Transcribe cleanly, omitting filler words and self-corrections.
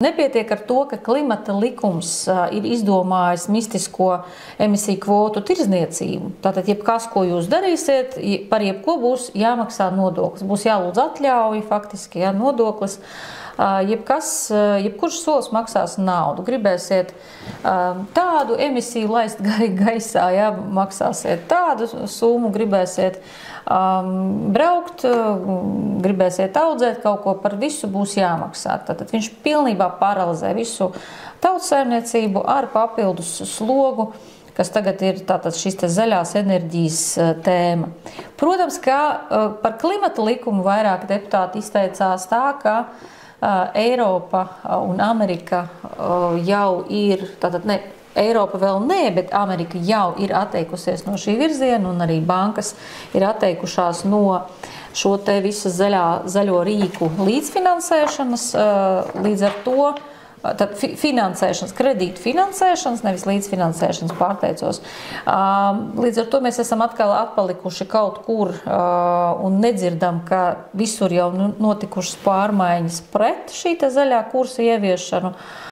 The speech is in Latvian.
Nepietiek ar to, ka klimata likums ir izdomājis mistisko emisiju kvotu tirdzniecību. Tātad, jebkas, ko jūs darīsiet, par jebko būs jāmaksā nodoklis. Būs jālūdz atļauja, faktiski, ja, nodoklis. Jebkurš solis maksās naudu. Gribēsiet tādu emisiju laist gaisā, ja, maksāsiet tādu summu, gribēsiet braukt, gribēsiet audzēt kaut ko, par visu būs jāmaksā. Tātad viņš pilnībā paralizē visu tautsaimniecību ar papildus slogu, kas tagad ir tātad šis zaļās enerģijas tēma. Protams, ka par klimata likumu vairāk deputāti izteicās tā, ka Eiropa un Amerika jau ir, tātad ne, Eiropa vēl nē, bet Amerika jau ir atteikusies no šī virziena, un arī bankas ir atteikušās no šo te visu zaļo rīku līdzfinansēšanas, līdz ar to tad finansēšanas, kredītu finansēšanas, nevis līdzfinansēšanas, pārteicos. Līdz ar to mēs esam atkal atpalikuši kaut kur un nedzirdam, ka visur jau notikušas pārmaiņas pret šī zaļā kursa ieviešanu.